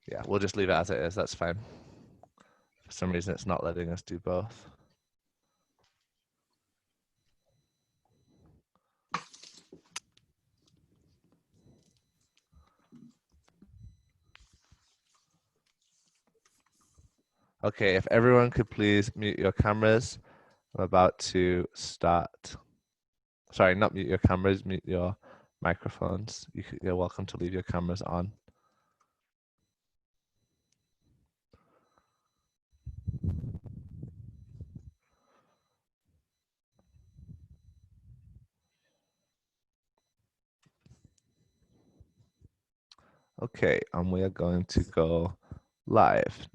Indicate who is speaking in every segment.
Speaker 1: Yeah, we'll just leave it as it is. That's fine. For some reason, it's not letting us do both. Okay, if everyone could please mute your cameras. I'm about to start. Sorry, not mute your cameras, mute your microphones. You're welcome to leave your cameras on. Okay, and we are going to go live.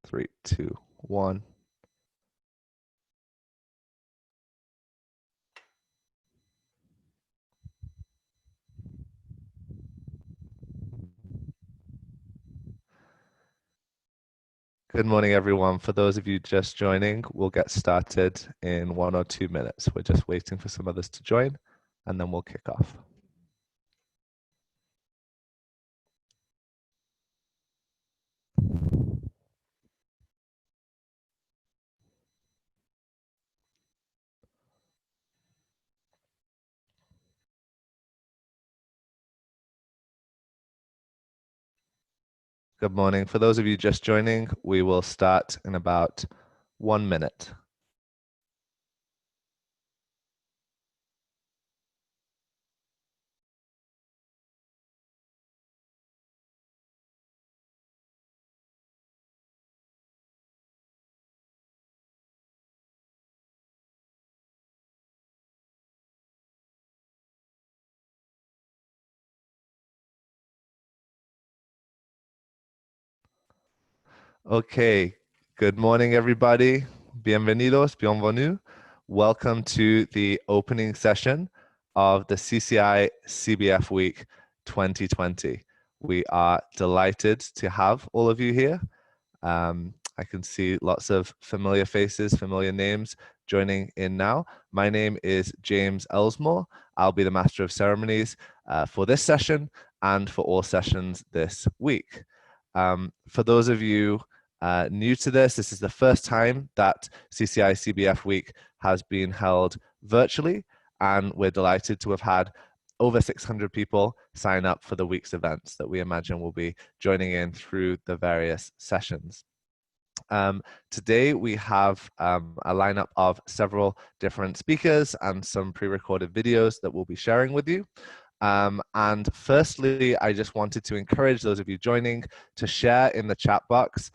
Speaker 1: 3, 2, 1. Good morning, everyone. For those of you just joining, we'll get started in 1 or 2 minutes. We're just waiting for some others to join, and then we'll kick off. Good morning. For those of you just joining, we will start in about 1 minute. Okay, good morning, everybody. Bienvenidos, bienvenue. Welcome to the opening session of the CCI-CBF Week 2020. We are delighted to have all of you here. I can see lots of familiar faces, familiar names joining in now. My name is James Elsmore. I'll be the Master of Ceremonies for this session and for all sessions this week. For those of you new to this is the first time that CCI-CBF Week has been held virtually, and we're delighted to have had over 600 people sign up for the week's events that we imagine will be joining in through the various sessions. Today we have a lineup of several different speakers and some pre-recorded videos that we'll be sharing with you. And firstly, I just wanted to encourage those of you joining to share in the chat box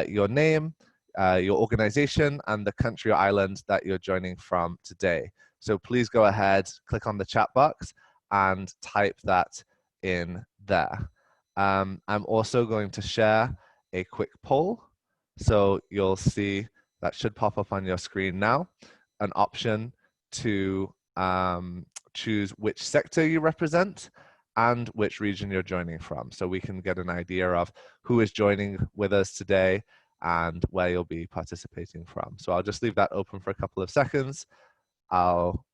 Speaker 1: your name, your organization, and the country or island that you're joining from today. So please go ahead, click on the chat box and type that in there. I'm also going to share a quick poll. So you'll see that should pop up on your screen now, an option to choose which sector you represent and which region you're joining from. So we can get an idea of who is joining with us today and where you'll be participating from. So I'll just leave that open for a couple of seconds. I'll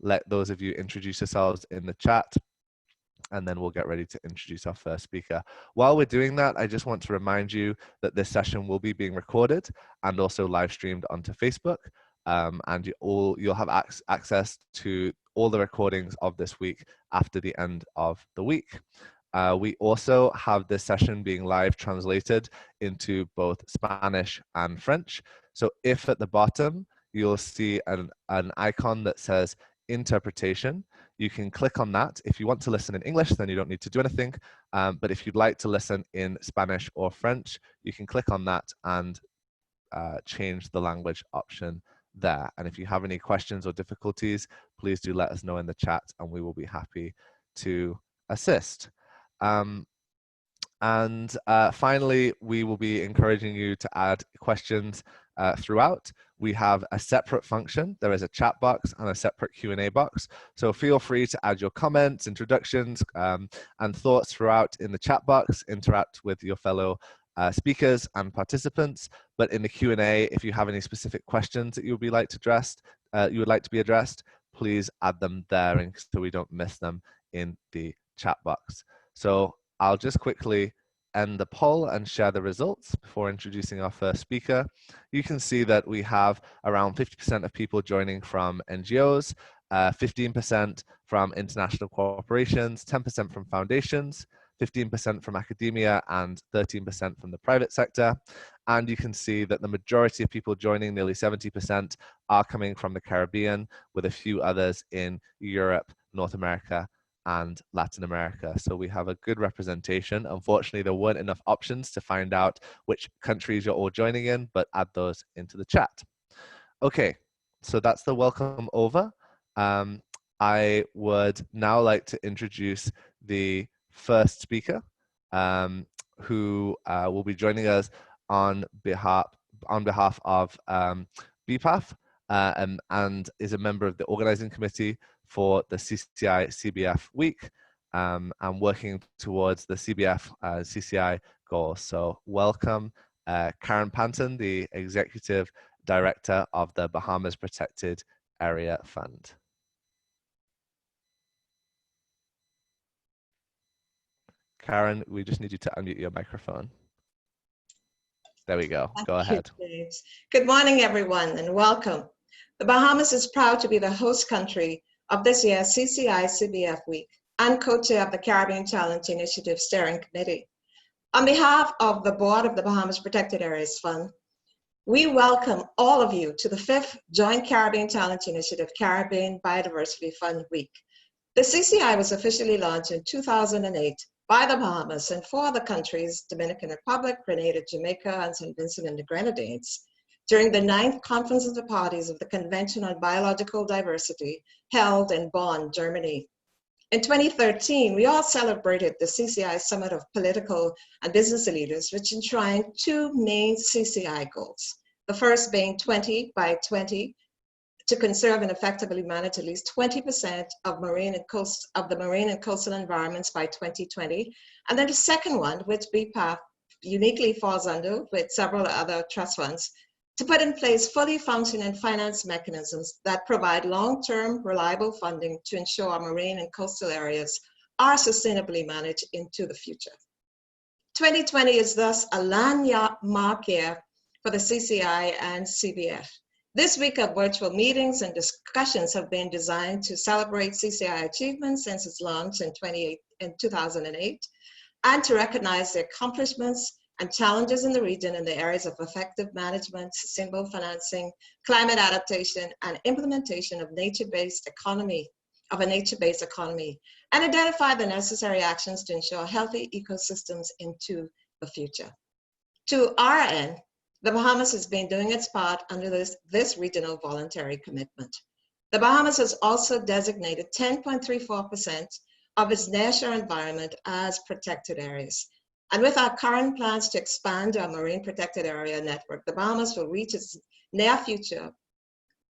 Speaker 1: let those of you introduce yourselves in the chat, and then we'll get ready to introduce our first speaker. While we're doing that, I just want to remind you that this session will be being recorded and also live streamed onto Facebook. And you'll have access to all the recordings of this week after the end of the week. We also have this session being live translated into both Spanish and French. So if at the bottom, you'll see an icon that says interpretation, you can click on that. If you want to listen in English, then you don't need to do anything. But if you'd like to listen in Spanish or French, you can click on that and change the language option there. And if you have any questions or difficulties, please do let us know in the chat and we will be happy to assist. Finally, we will be encouraging you to add questions throughout. We have a separate function. There is a chat box and a separate Q&A box. So feel free to add your comments, introductions, and thoughts throughout in the chat box. Interact with your fellow speakers and participants. But in the Q&A, if you have any specific questions that you would like to be addressed, please add them there so we don't miss them in the chat box. So I'll just quickly end the poll and share the results before introducing our first speaker. You can see that we have around 50% of people joining from NGOs, 15% from international corporations, 10% from foundations, 15% from academia, and 13% from the private sector. And you can see that the majority of people joining, nearly 70%, are coming from the Caribbean, with a few others in Europe, North America, and Latin America. So we have a good representation. Unfortunately, there weren't enough options to find out which countries you're all joining in, but add those into the chat. Okay, so that's the welcome over. I would now like to introduce the first speaker, who will be joining us on behalf of BPAF, and is a member of the organizing committee for the CCI-CBF week, and working towards the CBF CCI goals. So welcome, Karen Panton, the Executive Director of the Bahamas Protected Area Fund. Karen, we just need you to unmute your microphone. There we go. Go ahead.
Speaker 2: Good morning, everyone, and welcome. The Bahamas is proud to be the host country of this year's CCI-CBF Week and co-chair of the Caribbean Talent Initiative Steering Committee. On behalf of the Board of the Bahamas Protected Areas Fund, we welcome all of you to the 5th Joint Caribbean Talent Initiative Caribbean Biodiversity Fund Week. The CCI was officially launched in 2008 by the Bahamas and 4 other countries, Dominican Republic, Grenada, Jamaica, and St. Vincent and the Grenadines, during the 9th Conference of the Parties of the Convention on Biological Diversity held in Bonn, Germany. In 2013, we all celebrated the CCI Summit of Political and Business Leaders, which enshrined 2 main CCI goals. The first being 20 by 20, to conserve and effectively manage at least 20% of the marine and coastal environments by 2020. And then the second one, which BPAF uniquely falls under with several other trust funds, to put in place fully functioning finance mechanisms that provide long-term reliable funding to ensure our marine and coastal areas are sustainably managed into the future. 2020 is thus a landmark year for the CCI and CBF. This week of virtual meetings and discussions have been designed to celebrate CCI achievements since its launch in 2008, and to recognize the accomplishments and challenges in the region in the areas of effective management, sustainable financing, climate adaptation, and implementation of a nature-based economy, and identify the necessary actions to ensure healthy ecosystems into the future. To our end, the Bahamas has been doing its part under this regional voluntary commitment. The Bahamas has also designated 10.34% of its national environment as protected areas. And with our current plans to expand our marine protected area network, the Bahamas will reach its near future,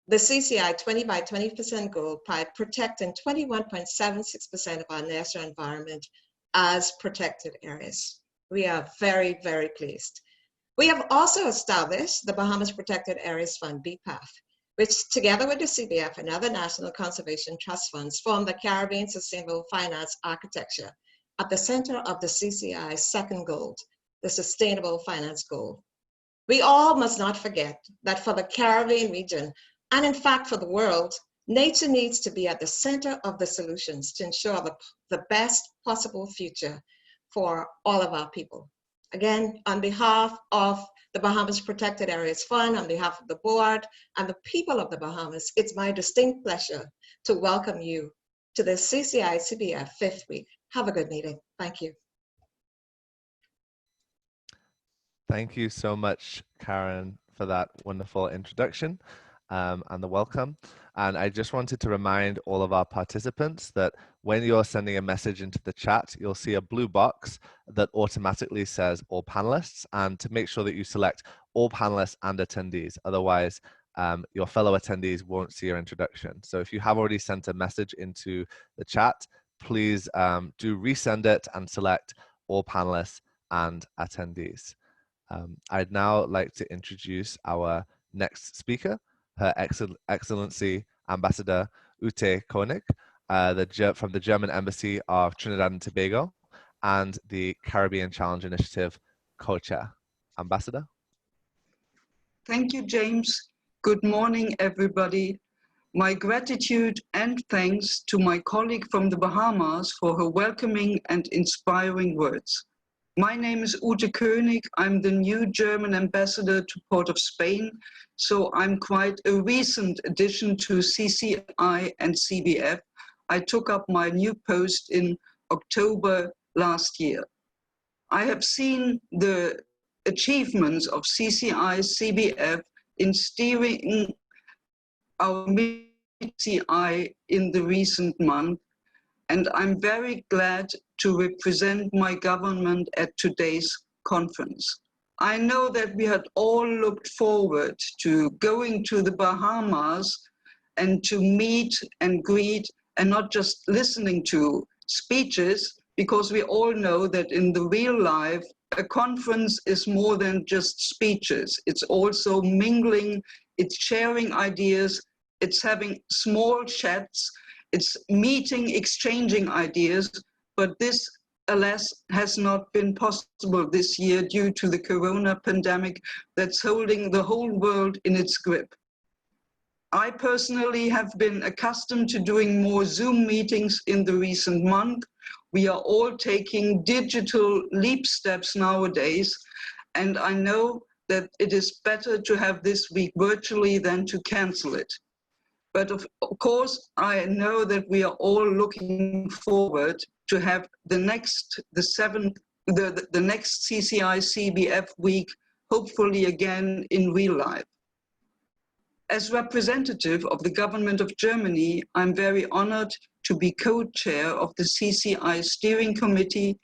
Speaker 2: the CCI 20 by 20% goal by protecting 21.76% of our national environment as protected areas. We are very, very pleased. We have also established the Bahamas Protected Areas Fund, BPAF, which together with the CBF and other national conservation trust funds form the Caribbean Sustainable Finance Architecture at the center of the CCI's second goal, the Sustainable Finance Goal. We all must not forget that for the Caribbean region, and in fact for the world, nature needs to be at the center of the solutions to ensure the best possible future for all of our people. Again, on behalf of the Bahamas Protected Areas Fund, on behalf of the board and the people of the Bahamas, it's my distinct pleasure to welcome you to the CCI-CBF 5th week. Have a good meeting. Thank you.
Speaker 1: Thank you so much, Karen, for that wonderful introduction and the welcome. And I just wanted to remind all of our participants that when you're sending a message into the chat, you'll see a blue box that automatically says all panelists, and to make sure that you select all panelists and attendees. Otherwise, your fellow attendees won't see your introduction. So if you have already sent a message into the chat, please do resend it and select all panelists and attendees. I'd now like to introduce our next speaker, Her Excellency Ambassador Ute König, from the German Embassy of Trinidad and Tobago, and the Caribbean Challenge Initiative co-chair. Ambassador?
Speaker 3: Thank you, James. Good morning, everybody. My gratitude and thanks to my colleague from the Bahamas for her welcoming and inspiring words. My name is Ute König. I'm the new German ambassador to Port of Spain, so I'm quite a recent addition to CCI and CBF. I took up my new post in October last year. I have seen the achievements of CCI-CBF in steering our CCI in the recent month, and I'm very glad to represent my government at today's conference. I know that we had all looked forward to going to the Bahamas and to meet and greet and not just listening to speeches, because we all know that in the real life, a conference is more than just speeches. It's also mingling, it's sharing ideas, it's having small chats, it's meeting, exchanging ideas, but this, alas, has not been possible this year due to the corona pandemic that's holding the whole world in its grip. I personally have been accustomed to doing more Zoom meetings in the recent month. We are all taking digital leap steps nowadays, and I know that it is better to have this week virtually than to cancel it. But of course, I know that we are all looking forward to have the next CCI-CBF week, hopefully again in real life. As representative of the government of Germany, I'm very honored to be co-chair of the CCI Steering Committee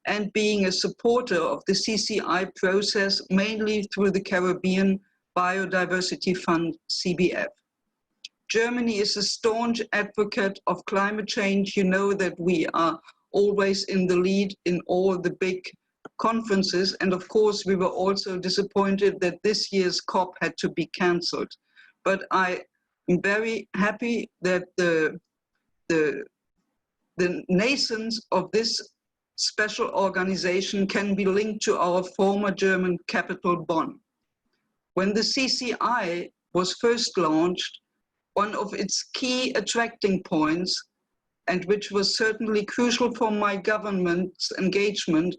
Speaker 3: and being a supporter of the CCI process, mainly through the Caribbean Biodiversity Fund, CBF. Germany is a staunch advocate of climate change. You know that we are always in the lead in all the big conferences. And of course, we were also disappointed that this year's COP had to be cancelled. But I am very happy that the nascence of this special organization can be linked to our former German capital, Bonn. When the CCI was first launched, one of its key attracting points, and which was certainly crucial for my government's engagement,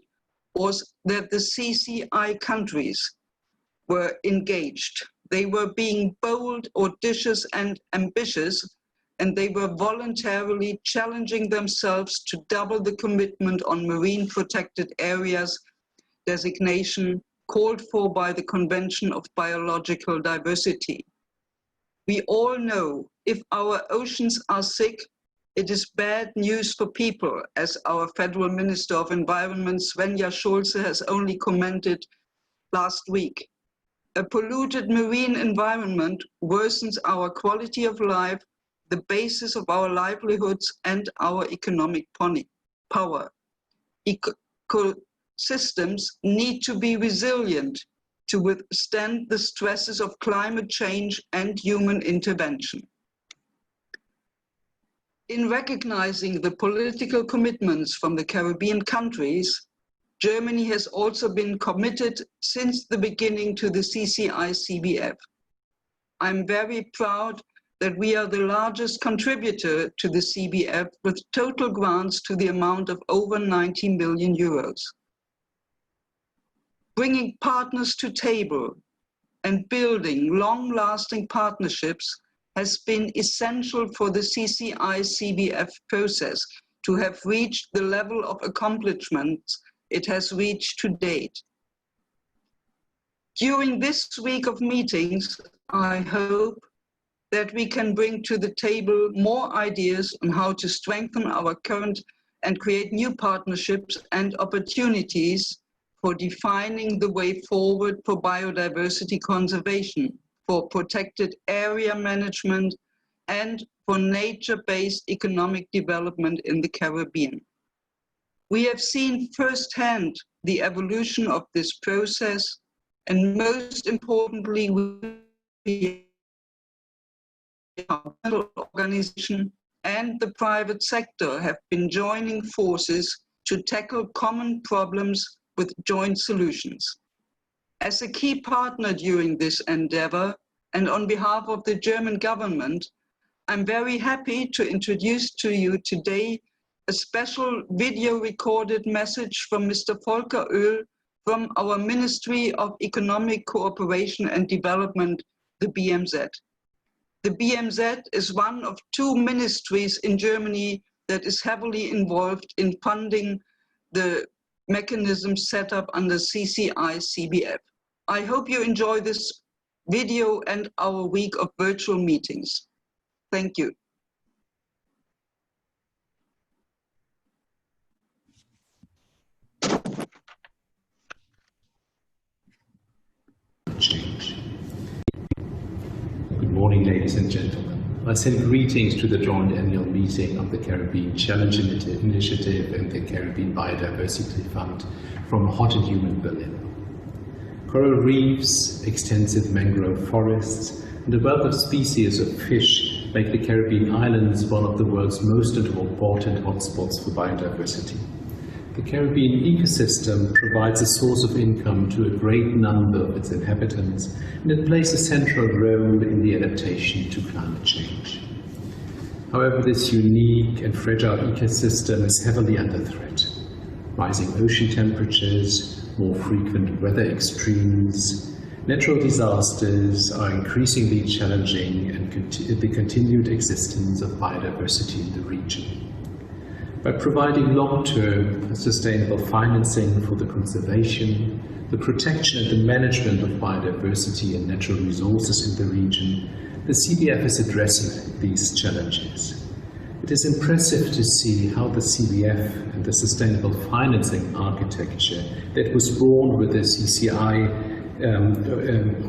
Speaker 3: was that the CCI countries were engaged. They were being bold, audacious, and ambitious, and they were voluntarily challenging themselves to double the commitment on marine protected areas designation called for by the Convention of Biological Diversity. We all know if our oceans are sick, it is bad news for people, as our Federal Minister of Environment, Svenja Schulze, has only commented last week. A polluted marine environment worsens our quality of life, the basis of our livelihoods and our economic power. Ecosystems need to be resilient to withstand the stresses of climate change and human intervention. In recognizing the political commitments from the Caribbean countries, Germany has also been committed since the beginning to the CCI-CBF. I'm very proud that we are the largest contributor to the CBF with total grants to the amount of over 90 million euros. Bringing partners to table and building long-lasting partnerships has been essential for the CCI-CBF process to have reached the level of accomplishments it has reached to date. During this week of meetings, I hope that we can bring to the table more ideas on how to strengthen our current and create new partnerships and opportunities for defining the way forward for biodiversity conservation, for protected area management, and for nature-based economic development in the Caribbean. We have seen firsthand the evolution of this process, and most importantly, we organization and the private sector have been joining forces to tackle common problems with joint solutions. As a key partner during this endeavor, and on behalf of the German government, I'm very happy to introduce to you today a special video recorded message from Mr. Volker Oehl from our Ministry of Economic Cooperation and Development, the BMZ. The BMZ is one of two ministries in Germany that is heavily involved in funding the mechanism set up under CCI-CBF. I hope you enjoy this video and our week of virtual meetings. Thank you.
Speaker 4: Change. Good morning, ladies and gentlemen. I send greetings to the joint annual meeting of the Caribbean Challenge Initiative and the Caribbean Biodiversity Fund from hot and humid Berlin. Coral reefs, extensive mangrove forests, and a wealth of species of fish make the Caribbean islands one of the world's most important hotspots for biodiversity. The Caribbean ecosystem provides a source of income to a great number of its inhabitants, and it plays a central role in the adaptation to climate change. However, this unique and fragile ecosystem is heavily under threat. Rising ocean temperatures, more frequent weather extremes, natural disasters are increasingly challenging the continued existence of biodiversity in the region. By providing long-term sustainable financing for the conservation, the protection and the management of biodiversity and natural resources in the region, the CBF is addressing these challenges. It is impressive to see how the CBF and the sustainable financing architecture that was born with the CCI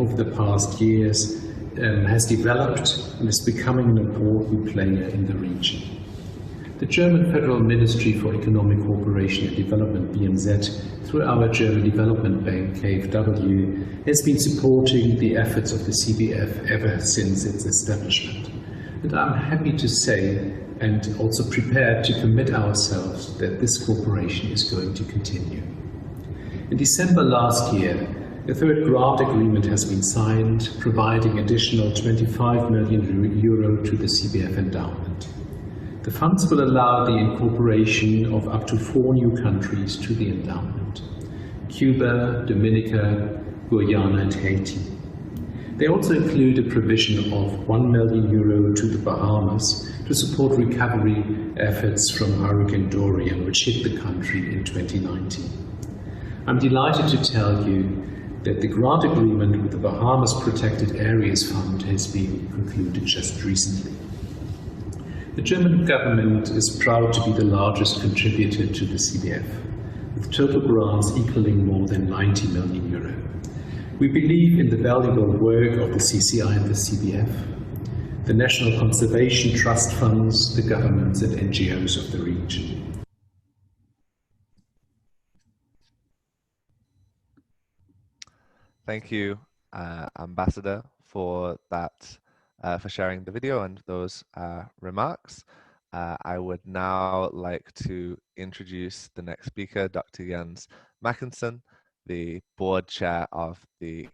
Speaker 4: over the past years has developed and is becoming an important player in the region. The German Federal Ministry for Economic Cooperation and Development, BMZ, through our German Development Bank, KfW, has been supporting the efforts of the CBF ever since its establishment. And I'm happy to say, and also prepared to commit ourselves, that this cooperation is going to continue. In December last year, a third grant agreement has been signed, providing additional 25 million euro to the CBF endowment. The funds will allow the incorporation of up to 4 new countries to the endowment: Cuba, Dominica, Guyana and Haiti. They also include a provision of 1 million euro to the Bahamas to support recovery efforts from Hurricane Dorian, which hit the country in 2019. I'm delighted to tell you that the grant agreement with the Bahamas Protected Areas Fund has been concluded just recently. The German government is proud to be the largest contributor to the CBF, with total grants equaling more than 90 million euro. We believe in the valuable work of the CCI and the CBF, the National Conservation Trust Funds, the governments and NGOs of the region.
Speaker 1: Thank you, Ambassador, for that. For sharing the video and those remarks. I would now like to introduce the next speaker, Dr. Jens Mackensen, the board chair of the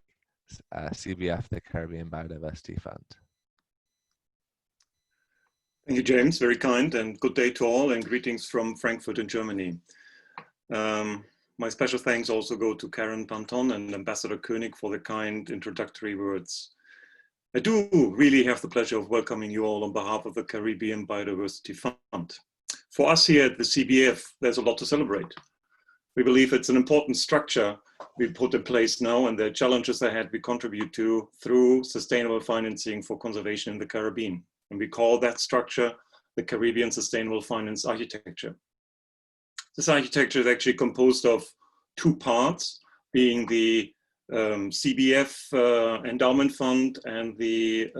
Speaker 1: CBF, the Caribbean Biodiversity Fund.
Speaker 5: Thank you, James. Very kind, and good day to all, and greetings from Frankfurt in Germany. My special thanks also go to Karen Panton and Ambassador König for the kind introductory words. I do really have the pleasure of welcoming you all on behalf of the Caribbean Biodiversity Fund. For us here at the CBF, there's a lot to celebrate. We believe it's an important structure we put in place now, and the challenges ahead we contribute to through sustainable financing for conservation in the Caribbean. And we call that structure the Caribbean Sustainable Finance Architecture. This architecture is actually composed of 2 parts, being the CBF Endowment Fund and the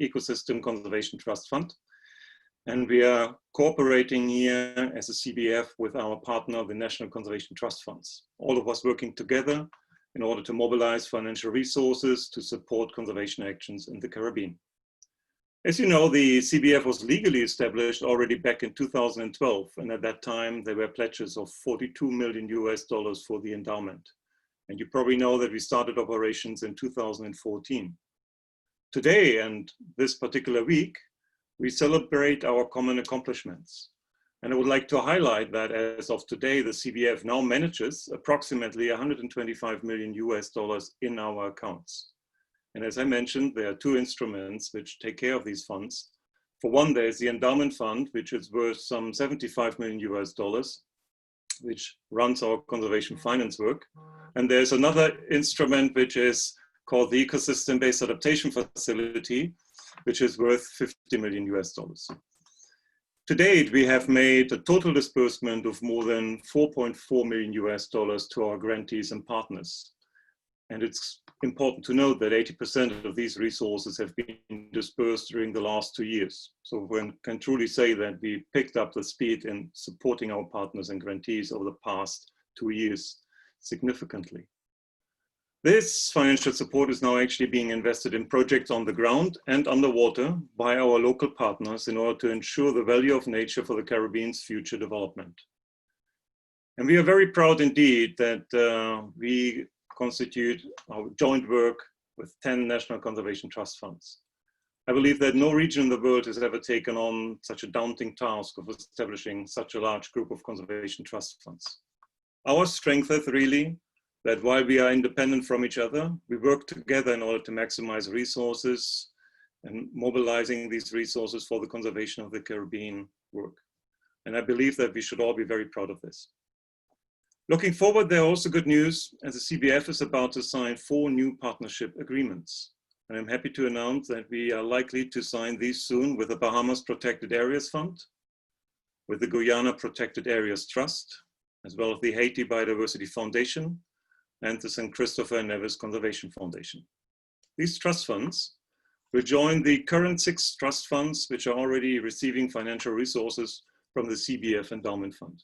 Speaker 5: Ecosystem Conservation Trust Fund. And we are cooperating here as a CBF with our partner, the National Conservation Trust Funds. All of us working together in order to mobilize financial resources to support conservation actions in the Caribbean. As you know, the CBF was legally established already back in 2012, and at that time there were pledges of $42 million for the endowment. And you probably know that we started operations in 2014. Today, and this particular week, we celebrate our common accomplishments. And I would like to highlight that as of today, the CBF now manages approximately $125 million in our accounts. And as I mentioned, there are two instruments which take care of these funds. For one, there's the endowment fund, which is worth some $75 million, which runs our conservation finance work. And there's another instrument which is called the Ecosystem-Based Adaptation Facility, which is worth $50 million. To date, we have made a total disbursement of more than $4.4 million to our grantees and partners. And it's important to note that 80% of these resources have been dispersed during the last 2 years. So one can truly say that we picked up the speed in supporting our partners and grantees over the past 2 years significantly. This financial support is now actually being invested in projects on the ground and underwater by our local partners in order to ensure the value of nature for the Caribbean's future development. And we are very proud indeed that we constitute our joint work with 10 national conservation trust funds. I believe that no region in the world has ever taken on such a daunting task of establishing such a large group of conservation trust funds. Our strength is really that while we are independent from each other, we work together in order to maximize resources and mobilizing these resources for the conservation of the Caribbean work. And I believe that we should all be very proud of this. Looking forward, there are also good news, as the CBF is about to sign 4 new partnership agreements. And I'm happy to announce that we are likely to sign these soon with the Bahamas Protected Areas Fund, with the Guyana Protected Areas Trust, as well as the Haiti Biodiversity Foundation, and the St. Christopher and Nevis Conservation Foundation. These trust funds will join the current 6 trust funds which are already receiving financial resources from the CBF Endowment Fund.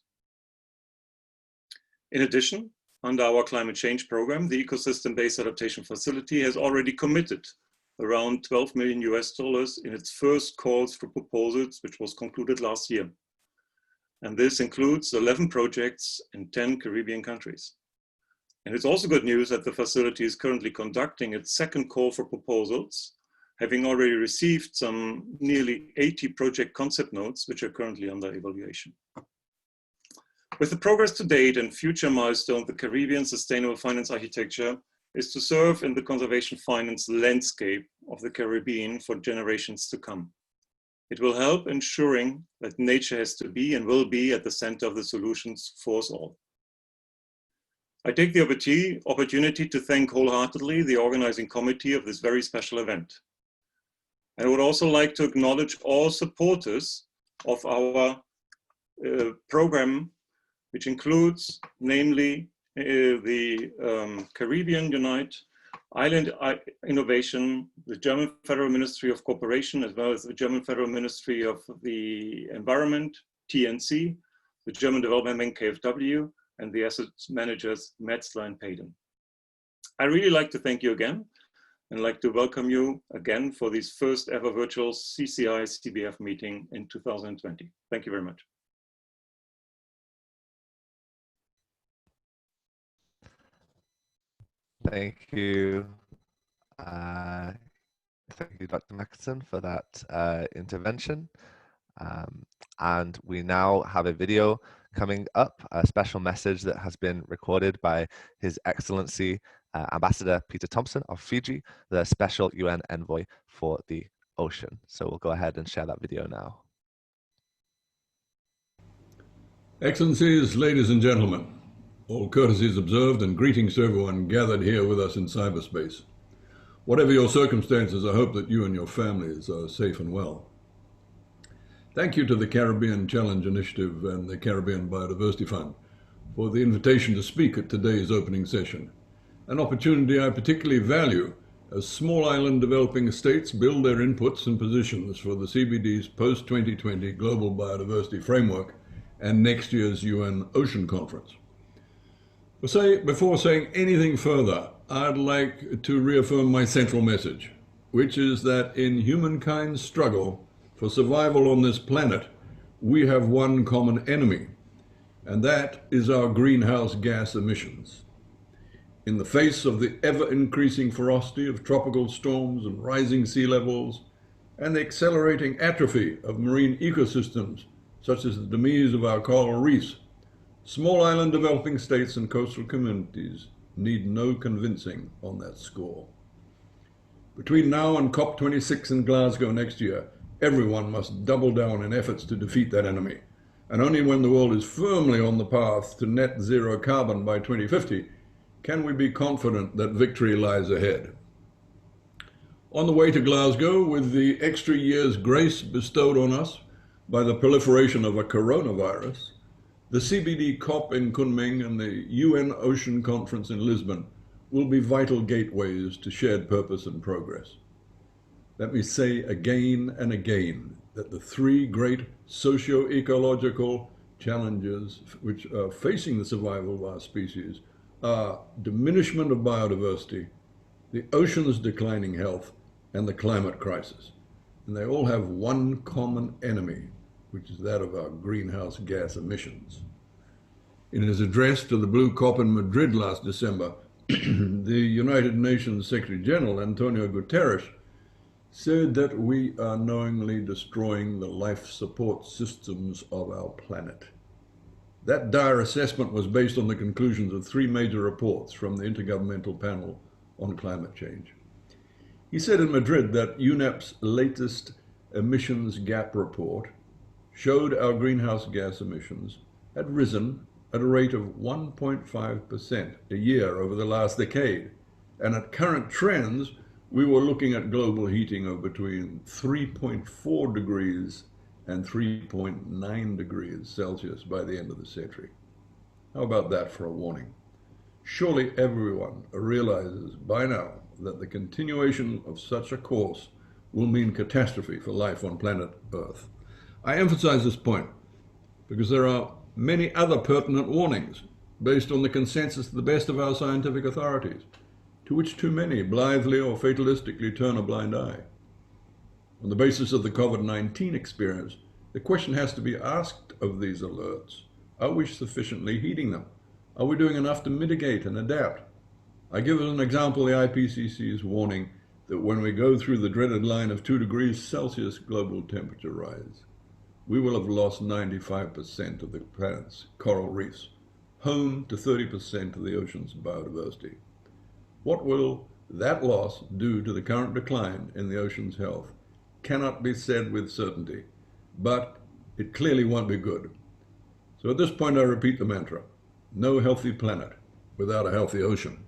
Speaker 5: In addition, under our climate change program, the Ecosystem-Based Adaptation Facility has already committed around $12 million in its first calls for proposals, which was concluded last year. And this includes 11 projects in 10 Caribbean countries. And it's also good news that the facility is currently conducting its second call for proposals, having already received some nearly 80 project concept notes, which are currently under evaluation. With the progress to date and future milestones, the Caribbean Sustainable Finance Architecture is to serve in the conservation finance landscape of the Caribbean for generations to come. It will help ensuring that nature has to be and will be at the center of the solutions for us all. I take the opportunity to thank wholeheartedly the organizing committee of this very special event. And I would also like to acknowledge all supporters of our program, which includes namely the Caribbean Unite, Island Innovation, the German Federal Ministry of Cooperation, as well as the German Federal Ministry of the Environment, TNC, the German Development Bank, KfW, and the asset managers, Metzler and Payden. I really like to thank you again and like to welcome you again for this first ever virtual CCI-CBF meeting in 2020. Thank you very much.
Speaker 1: Thank you. Thank you, Dr. Mackensen, for that intervention. And we now have a video coming up, a special message that has been recorded by His Excellency Ambassador Peter Thomson of Fiji, the Special UN Envoy for the Ocean. So we'll go ahead and share that video now.
Speaker 6: Excellencies, ladies and gentlemen, all courtesies observed and greetings to everyone gathered here with us in cyberspace. Whatever your circumstances, I hope that you and your families are safe and well. Thank you to the Caribbean Challenge Initiative and the Caribbean Biodiversity Fund for the invitation to speak at today's opening session, an opportunity I particularly value as small island developing states build their inputs and positions for the CBD's post-2020 Global Biodiversity Framework and next year's UN Ocean Conference. Before saying anything further, I'd like to reaffirm my central message. which is that in humankind's struggle for survival on this planet, we have one common enemy, and that is our greenhouse gas emissions. In the face of the ever-increasing ferocity of tropical storms and rising sea levels, and the accelerating atrophy of marine ecosystems, such as the demise of our coral reefs, small island developing states and coastal communities need no convincing on that score. Between now and COP26 in Glasgow next year, everyone must double down in efforts to defeat that enemy. And only when the world is firmly on the path to net zero carbon by 2050 can we be confident that victory lies ahead. On the way to Glasgow, with the extra year's grace bestowed on us by the proliferation of a coronavirus, the CBD COP in Kunming and the UN Ocean Conference in Lisbon will be vital gateways to shared purpose and progress. Let me say again and again that the three great socio-ecological challenges which are facing the survival of our species are diminishment of biodiversity, the ocean's declining health, and the climate crisis. And they all have one common enemy, which is that of our greenhouse gas emissions. In his address to the Blue COP in Madrid last December, the United Nations Secretary General, Antonio Guterres, said that we are knowingly destroying the life support systems of our planet. That dire assessment was based on the conclusions of three major reports from the Intergovernmental Panel on Climate Change. He said in Madrid that UNEP's latest emissions gap report showed our greenhouse gas emissions had risen at a rate of 1.5% a year over the last decade. And at current trends, we were looking at global heating of between 3.4 degrees and 3.9 degrees Celsius by the end of the century. How about that for a warning? Surely everyone realizes by now that the continuation of such a course will mean catastrophe for life on planet Earth. I emphasize this point because there are many other pertinent warnings based on the consensus of the best of our scientific authorities, to which too many blithely or fatalistically turn a blind eye. On the basis of the COVID-19 experience, the question has to be asked of these alerts. Are we sufficiently heeding them? Are we doing enough to mitigate and adapt? I give as an example the IPCC's warning that when we go through the dreaded line of 2 degrees Celsius global temperature rise, we will have lost 95% of the planet's coral reefs, home to 30% of the ocean's biodiversity. What will that loss do to the current decline in the ocean's health cannot be said with certainty, but it clearly won't be good. So at this point I repeat the mantra: no healthy planet without a healthy ocean.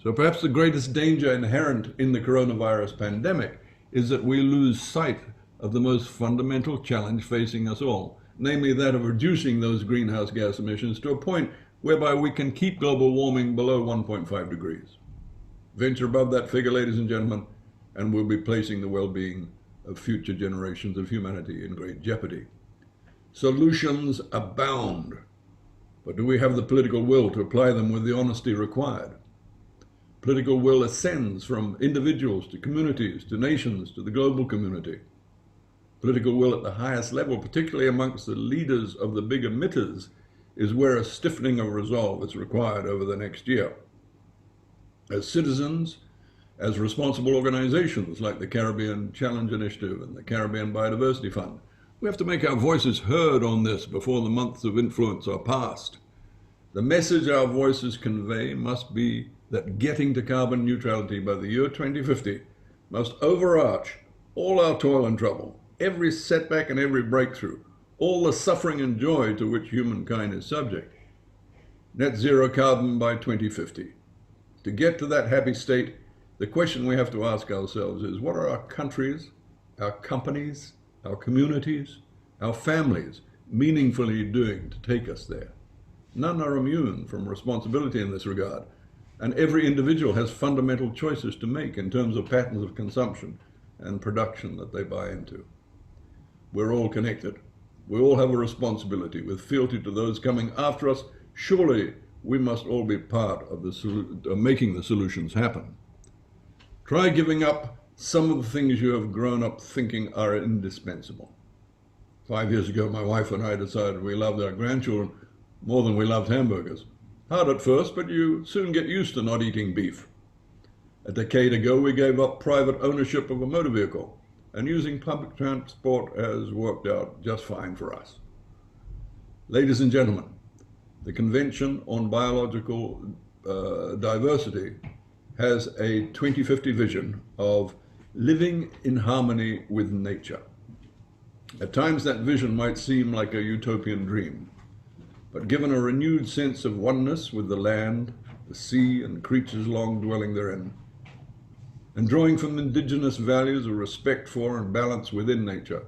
Speaker 6: So perhaps the greatest danger inherent in the coronavirus pandemic is that we lose sight of the most fundamental challenge facing us all, namely that of reducing those greenhouse gas emissions to a point whereby we can keep global warming below 1.5 degrees. Venture above that figure, ladies and gentlemen, and we'll be placing the well-being of future generations of humanity in great jeopardy. Solutions abound, but do we have the political will to apply them with the honesty required? Political will ascends from individuals to communities, to nations, to the global community. Political will at the highest level, particularly amongst the leaders of the big emitters, is where a stiffening of resolve is required over the next year. As citizens, as responsible organizations like the Caribbean Challenge Initiative and the Caribbean Biodiversity Fund, we have to make our voices heard on this before the months of influence are past. The message our voices convey must be that getting to carbon neutrality by the year 2050 must overarch all our toil and trouble, every setback and every breakthrough, all the suffering and joy to which humankind is subject. Net zero carbon by 2050. To get to that happy state, the question we have to ask ourselves is, what are our countries, our companies, our communities, our families meaningfully doing to take us there? None are immune from responsibility in this regard, and every individual has fundamental choices to make in terms of patterns of consumption and production that they buy into. We're all connected. We all have a responsibility with fealty to those coming after us. Surely we must all be part of making the solutions happen. Try giving up some of the things you have grown up thinking are indispensable. 5 years ago, my wife and I decided we loved our grandchildren more than we loved hamburgers. Hard at first, but you soon get used to not eating beef. A decade ago, we gave up private ownership of a motor vehicle, and using public transport has worked out just fine for us. Ladies and gentlemen, the Convention on Biological Diversity has a 2050 vision of living in harmony with nature. At times that vision might seem like a utopian dream, but given a renewed sense of oneness with the land, the sea, and creatures long dwelling therein, and drawing from indigenous values of respect for and balance within nature,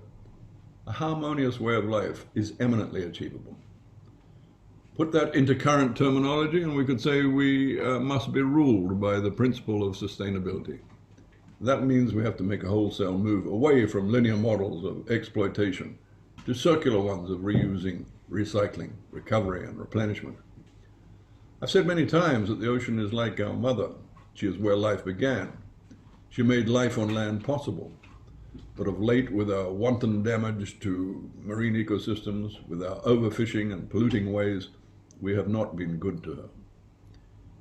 Speaker 6: a harmonious way of life is eminently achievable. Put that into current terminology and we could say we must be ruled by the principle of sustainability. That means we have to make a wholesale move away from linear models of exploitation to circular ones of reusing, recycling, recovery, and replenishment. I've said many times that the ocean is like our mother. She is where life began. She made life on land possible. But of late, with our wanton damage to marine ecosystems, with our overfishing and polluting ways, we have not been good to her.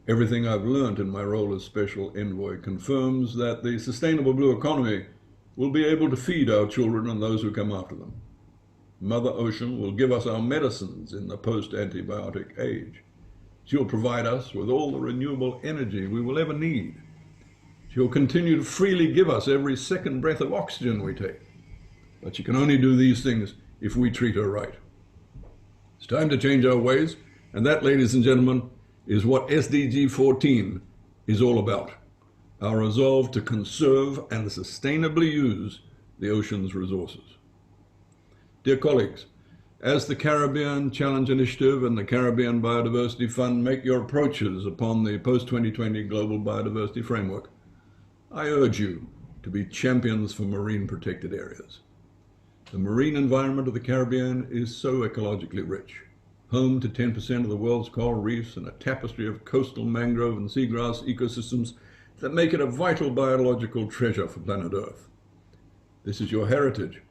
Speaker 6: Everything I've learned in my role as Special Envoy confirms that the sustainable blue economy will be able to feed our children and those who come after them. Mother Ocean will give us our medicines in the post-antibiotic age. She will provide us with all the renewable energy we will ever need. She will continue to freely give us every second breath of oxygen we take. But she can only do these things if we treat her right. It's time to change our ways, and that, ladies and gentlemen, is what SDG 14 is all about. Our resolve to conserve and sustainably use the ocean's resources. Dear colleagues, as the Caribbean Challenge Initiative and the Caribbean Biodiversity Fund make your approaches upon the post-2020 Global Biodiversity Framework, I urge you to be champions for marine protected areas. The marine environment of the Caribbean is so ecologically rich, home to 10% of the world's coral reefs and a tapestry of coastal mangrove and seagrass ecosystems that make it a vital biological treasure for planet Earth. This is your heritage,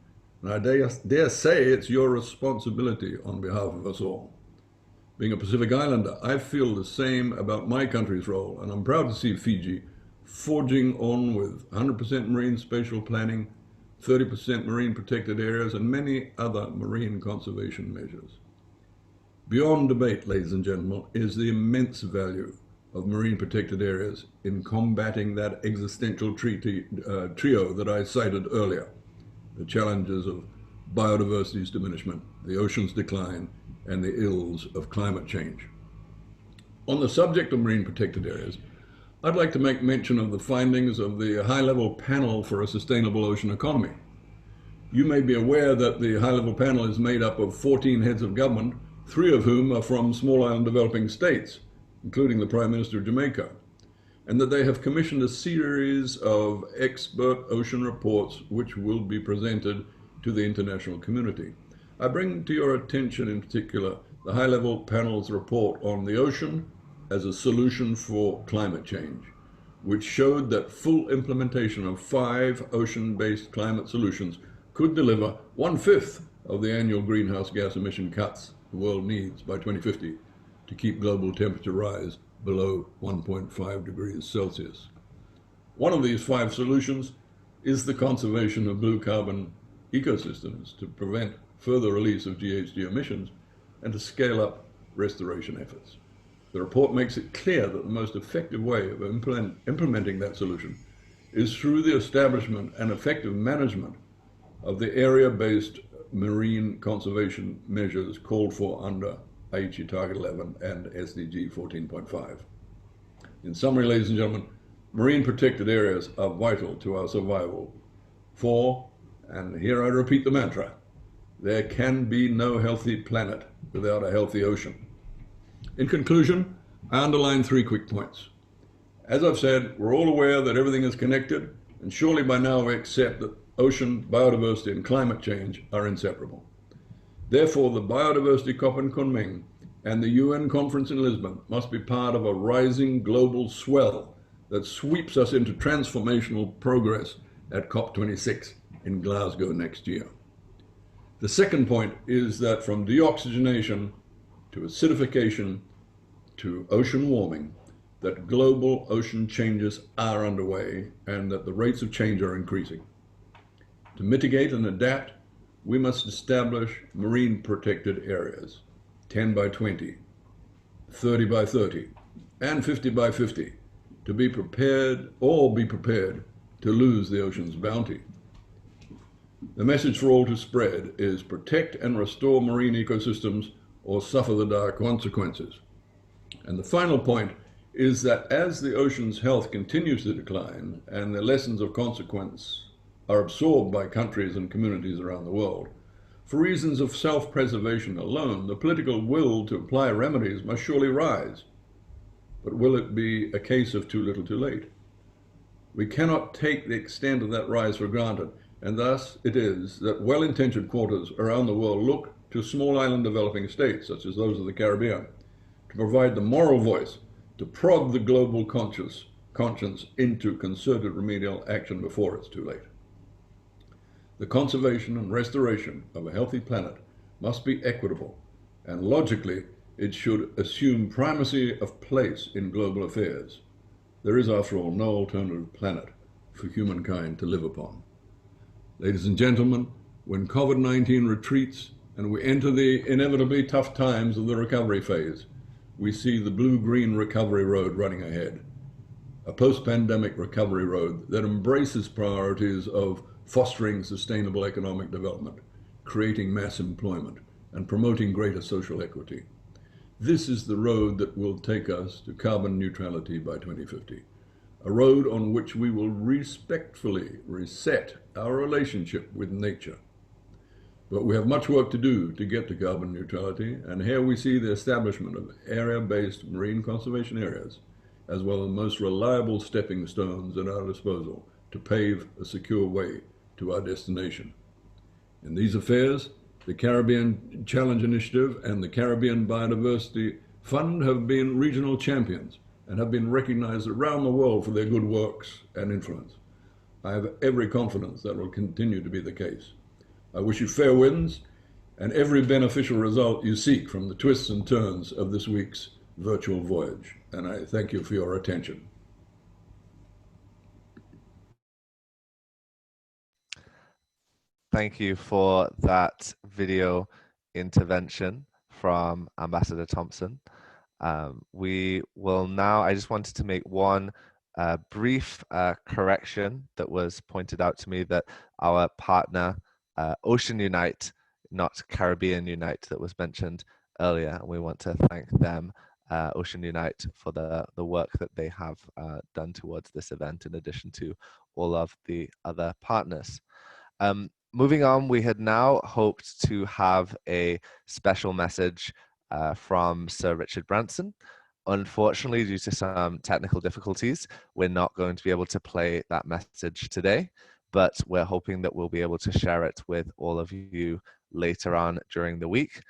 Speaker 6: and I dare say it's your responsibility on behalf of us all. Being a Pacific Islander, I feel the same about my country's role, and I'm proud to see Fiji forging on with 100% marine spatial planning, 30% marine protected areas, and many other marine conservation measures. Beyond debate, ladies and gentlemen, is the immense value of marine protected areas in combating that existential trio that I cited earlier, the challenges of biodiversity's diminishment, the ocean's decline, and the ills of climate change. On the subject of marine protected areas, I'd like to make mention of the findings of the high-level panel for a sustainable ocean economy. You may be aware that the high-level panel is made up of 14 heads of government, 3 of whom are from small island developing states, including the Prime Minister of Jamaica, and that they have commissioned a series of expert ocean reports which will be presented to the international community. I bring to your attention in particular the high-level panel's report on the ocean as a solution for climate change, which showed that full implementation of 5 ocean-based climate solutions could deliver 1/5 of the annual greenhouse gas emission cuts the world needs by 2050 to keep global temperature rise below 1.5 degrees Celsius. One of these 5 solutions is the conservation of blue carbon ecosystems to prevent further release of GHG emissions and to scale up restoration efforts. The report makes it clear that the most effective way of implementing that solution is through the establishment and effective management of the area-based marine conservation measures called for under Aichi Target 11 and SDG 14.5. In summary, ladies and gentlemen, marine protected areas are vital to our survival. For, and here I repeat the mantra, there can be no healthy planet without a healthy ocean. In conclusion, I underline 3 quick points. As I've said, we're all aware that everything is connected, and surely by now we accept that ocean, biodiversity, and climate change are inseparable. Therefore, the Biodiversity COP in Kunming and the UN conference in Lisbon must be part of a rising global swell that sweeps us into transformational progress at COP26 in Glasgow next year. The second point is that from deoxygenation to acidification to ocean warming, that global ocean changes are underway and that the rates of change are increasing. To mitigate and adapt, we must establish marine protected areas, 10 by 20, 30 by 30, and 50 by 50, to be prepared to lose the ocean's bounty. The message for all to spread is protect and restore marine ecosystems or suffer the dire consequences. And the final point is that as the ocean's health continues to decline and the lessons of consequence are absorbed by countries and communities around the world, for reasons of self-preservation alone, the political will to apply remedies must surely rise. But will it be a case of too little too late? We cannot take the extent of that rise for granted, and thus it is that well-intentioned quarters around the world look to small island developing states, such as those of the Caribbean, to provide the moral voice to prod the global conscience into concerted remedial action before it's too late. The conservation and restoration of a healthy planet must be equitable, and logically, it should assume primacy of place in global affairs. There is, after all, no alternative planet for humankind to live upon. Ladies and gentlemen, when COVID-19 retreats and we enter the inevitably tough times of the recovery phase, we see the blue-green recovery road running ahead, a post-pandemic recovery road that embraces priorities of fostering sustainable economic development, creating mass employment, and promoting greater social equity. This is the road that will take us to carbon neutrality by 2050, a road on which we will respectfully reset our relationship with nature. But we have much work to do to get to carbon neutrality, and here we see the establishment of area-based marine conservation areas, as well as the most reliable stepping stones at our disposal to pave a secure way to our destination. In these affairs, the Caribbean Challenge Initiative and the Caribbean Biodiversity Fund have been regional champions and have been recognized around the world for their good works and influence. I have every confidence that will continue to be the case. I wish you fair winds and every beneficial result you seek from the twists and turns of this week's virtual voyage, and I thank you for your attention.
Speaker 1: Thank you for that video intervention from Ambassador Thomson. We will now, I just wanted to make one brief correction that was pointed out to me, that our partner Ocean Unite, not Caribbean Unite, that was mentioned earlier. And we want to thank them, Ocean Unite, for the work that they have done towards this event, in addition to all of the other partners. Moving on, we had now hoped to have a special message from Sir Richard Branson. Unfortunately, due to some technical difficulties, we're not going to be able to play that message today, but we're hoping that we'll be able to share it with all of you later on during the week.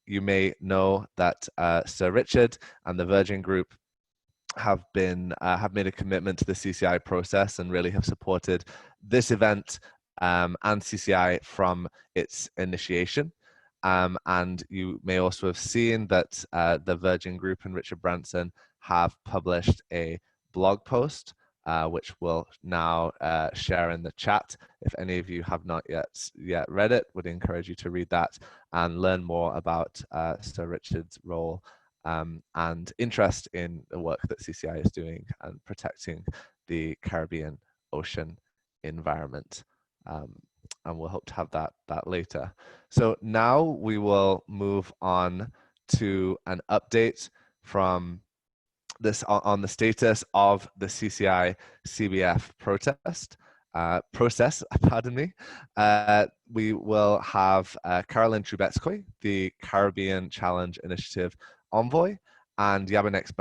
Speaker 1: You may know that Sir Richard and the Virgin Group have made a commitment to the CCI process and really have supported this event and CCI from its initiation. And you may also have seen that the Virgin Group and Richard Branson have published a blog post, which we'll now share in the chat. If any of you have not yet read it, would encourage you to read that and learn more about Sir Richard's role and interest in the work that CCI is doing and protecting the Caribbean ocean environment. And we'll hope to have that later. So now we will move on to an update from this on the status of the CCI-CBF process. Pardon me. We will have Karolin Troubetzkoy, the Caribbean Challenge Initiative Envoy, and Yabanex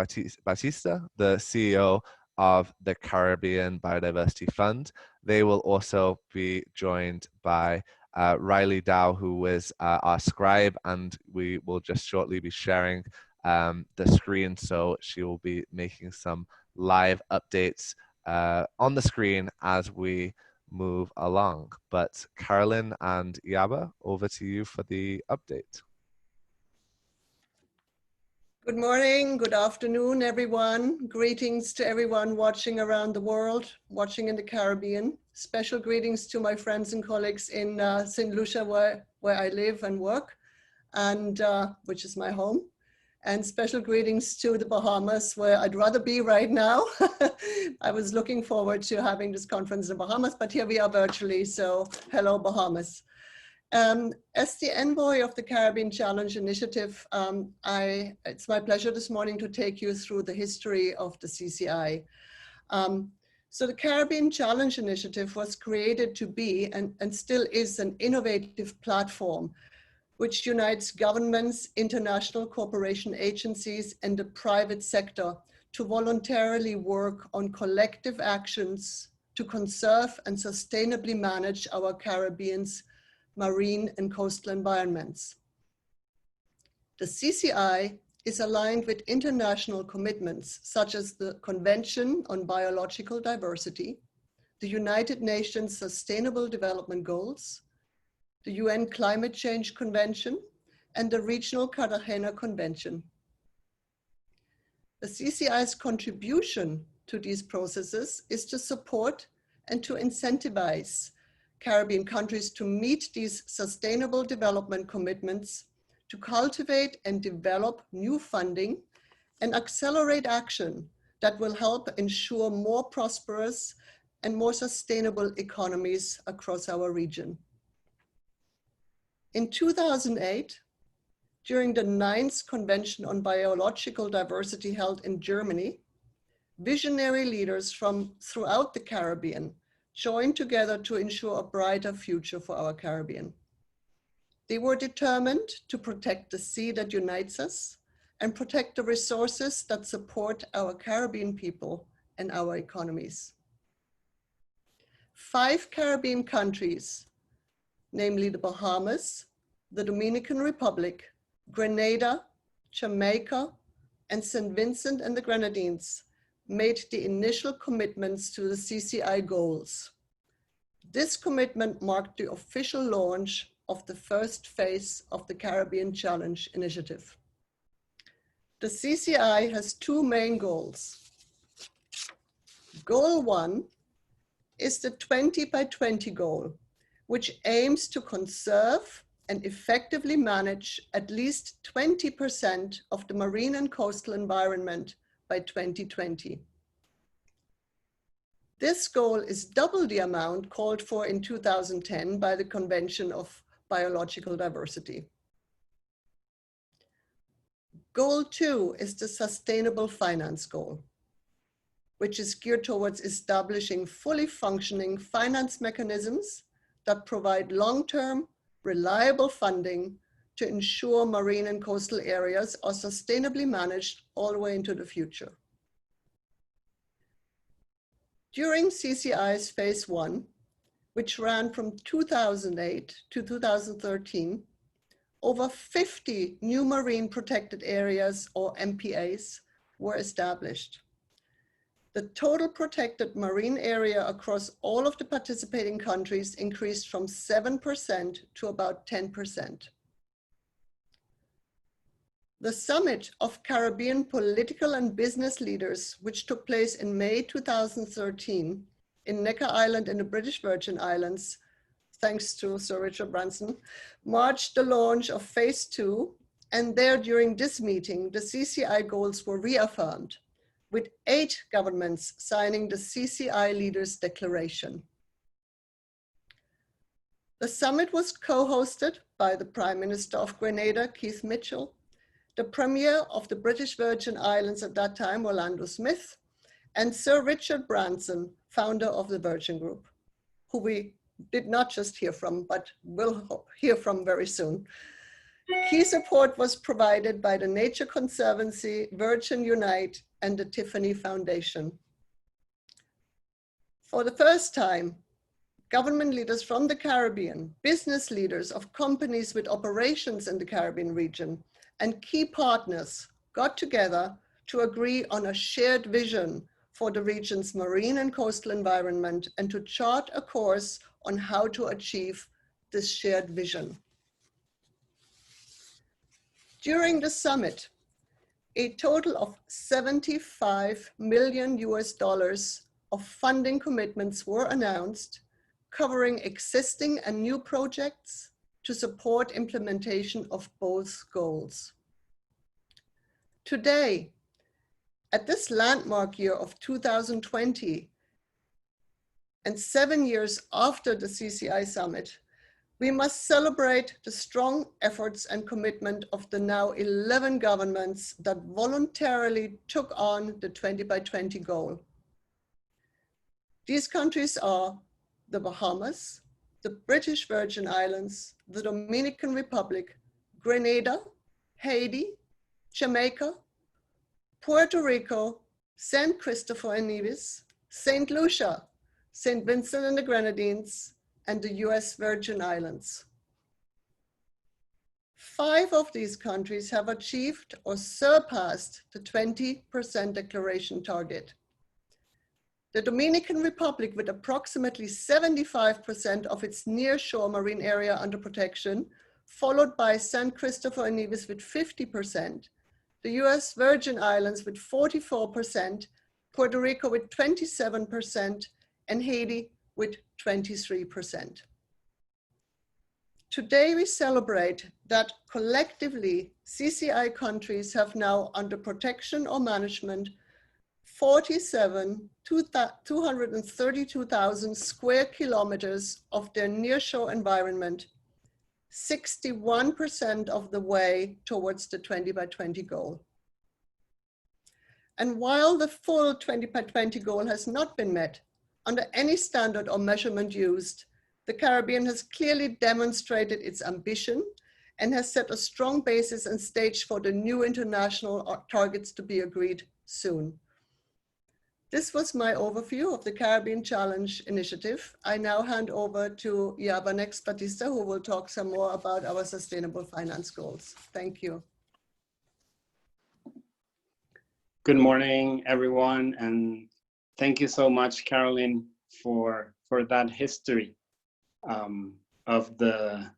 Speaker 1: Batista, the CEO of the Caribbean Biodiversity Fund. They will also be joined by Riley Dow, who is our scribe, and we will just shortly be sharing the screen, so she will be making some live updates on the screen as we move along. But Karolin and Yaba, over to you for the update.
Speaker 7: Good morning, good afternoon, everyone. Greetings to everyone watching around the world, watching in the Caribbean. Special greetings to my friends and colleagues in St. Lucia, where I live and work, and which is my home. And special greetings to the Bahamas, where I'd rather be right now. I was looking forward to having this conference in the Bahamas, but here we are virtually, so hello, Bahamas. As the envoy of the Caribbean Challenge Initiative, it's my pleasure this morning to take you through the history of the CCI. So the Caribbean Challenge Initiative was created to be, and still is, an innovative platform which unites governments, international cooperation agencies, and the private sector to voluntarily work on collective actions to conserve and sustainably manage our Caribbean's marine and coastal environments. The CCI is aligned with international commitments such as the Convention on Biological Diversity, the United Nations Sustainable Development Goals, the UN Climate Change Convention, and the Regional Cartagena Convention. The CCI's contribution to these processes is to support and to incentivize Caribbean countries to meet these sustainable development commitments, to cultivate and develop new funding and accelerate action that will help ensure more prosperous and more sustainable economies across our region. In 2008, during the 9th Convention on Biological Diversity held in Germany, visionary leaders from throughout the Caribbean joined together to ensure a brighter future for our Caribbean. They were determined to protect the sea that unites us and protect the resources that support our Caribbean people and our economies. 5 Caribbean countries, namely the Bahamas, the Dominican Republic, Grenada, Jamaica, and St. Vincent and the Grenadines, made the initial commitments to the CCI goals. This commitment marked the official launch of the first phase of the Caribbean Challenge Initiative. The CCI has 2 main goals. Goal 1 is the 20 by 20 goal, which aims to conserve and effectively manage at least 20% of the marine and coastal environment by 2020. This goal is double the amount called for in 2010 by the Convention of Biological Diversity. Goal 2 is the Sustainable Finance Goal, which is geared towards establishing fully functioning finance mechanisms that provide long-term, reliable funding to ensure marine and coastal areas are sustainably managed all the way into the future. During CCI's phase 1, which ran from 2008 to 2013, over 50 new marine protected areas, or MPAs, were established. The total protected marine area across all of the participating countries increased from 7% to about 10%. The Summit of Caribbean Political and Business Leaders, which took place in May 2013 in Necker Island in the British Virgin Islands, thanks to Sir Richard Branson, marked the launch of phase 2, and there during this meeting, the CCI goals were reaffirmed, with 8 governments signing the CCI Leaders Declaration. The summit was co-hosted by the Prime Minister of Grenada, Keith Mitchell, the Premier of the British Virgin Islands at that time, Orlando Smith, and Sir Richard Branson, founder of the Virgin Group, who we did not just hear from, but will hear from very soon. Key support was provided by the Nature Conservancy, Virgin Unite, and the Tiffany Foundation. For the first time, government leaders from the Caribbean, business leaders of companies with operations in the Caribbean region, and key partners got together to agree on a shared vision for the region's marine and coastal environment and to chart a course on how to achieve this shared vision. During the summit, a total of $75 million of funding commitments were announced, covering existing and new projects to support implementation of both goals. Today, at this landmark year of 2020, and 7 years after the CCI summit, we must celebrate the strong efforts and commitment of the now 11 governments that voluntarily took on the 20 by 20 goal. These countries are the Bahamas, the British Virgin Islands, the Dominican Republic, Grenada, Haiti, Jamaica, Puerto Rico, St. Christopher and Nevis, St. Lucia, St. Vincent and the Grenadines, and the US Virgin Islands. 5 of these countries have achieved or surpassed the 20% declaration target. The Dominican Republic, with approximately 75% of its nearshore marine area under protection, followed by St. Christopher and Nevis with 50%, the US Virgin Islands with 44%, Puerto Rico with 27%, and Haiti with 23%. Today we celebrate that collectively CCI countries have now under protection or management 232,000 square kilometers of their nearshore environment, 61% of the way towards the 20 by 20 goal. And while the full 20 by 20 goal has not been met, under any standard or measurement used, the Caribbean has clearly demonstrated its ambition and has set a strong basis and stage for the new international targets to be agreed soon. This was my overview of the Caribbean Challenge Initiative. I now hand over to Yabanex Batista, who will talk some more about our sustainable finance goals. Thank you.
Speaker 8: Good morning, everyone, and thank you so much, Karolin, for that history of the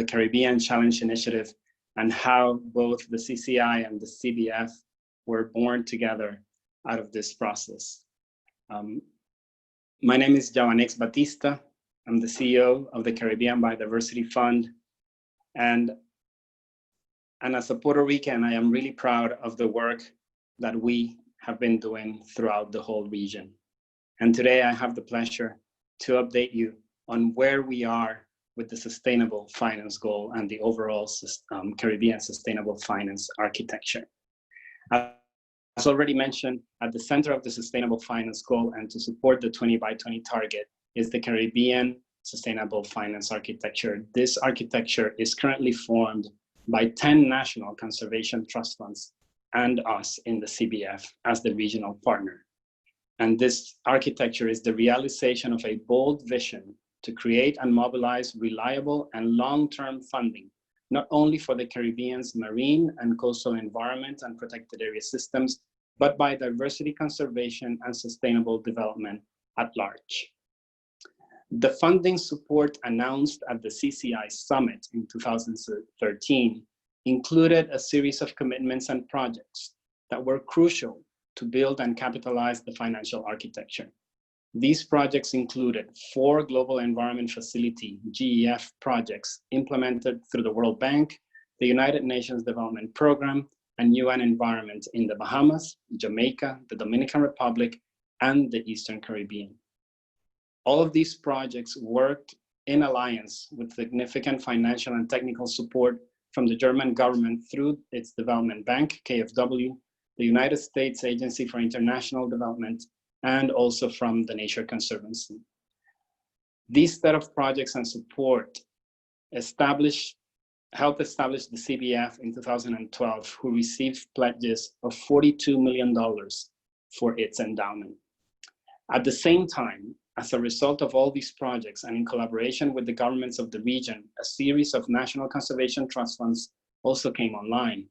Speaker 8: Caribbean Challenge Initiative and how both the CCI and the CBF were born together out of this process. My name is Yabanex Batista. I'm the CEO of the Caribbean Biodiversity Fund. And as a Puerto Rican, I am really proud of the work that we have been doing throughout the whole region. And today I have the pleasure to update you on where we are with the sustainable finance goal and the overall Caribbean sustainable finance architecture. As already mentioned, at the center of the sustainable finance goal and to support the 20 by 20 target is the Caribbean sustainable finance architecture. This architecture is currently formed by 10 national conservation trust funds and us in the CBF as the regional partner. And this architecture is the realization of a bold vision to create and mobilize reliable and long-term funding, not only for the Caribbean's marine and coastal environment and protected area systems, but by diversity conservation and sustainable development at large. The funding support announced at the CCI Summit in 2013 included a series of commitments and projects that were crucial to build and capitalize the financial architecture. These projects included 4 Global Environment Facility, GEF projects implemented through the World Bank, the United Nations Development Program, and UN Environment in the Bahamas, Jamaica, the Dominican Republic, and the Eastern Caribbean. All of these projects worked in alliance with significant financial and technical support from the German government through its development bank, KfW, the United States Agency for International Development, and also from the Nature Conservancy. These set of projects and support helped establish the CBF in 2012, who received pledges of $42 million for its endowment. At the same time, as a result of all these projects and in collaboration with the governments of the region, a series of national conservation trust funds also came online.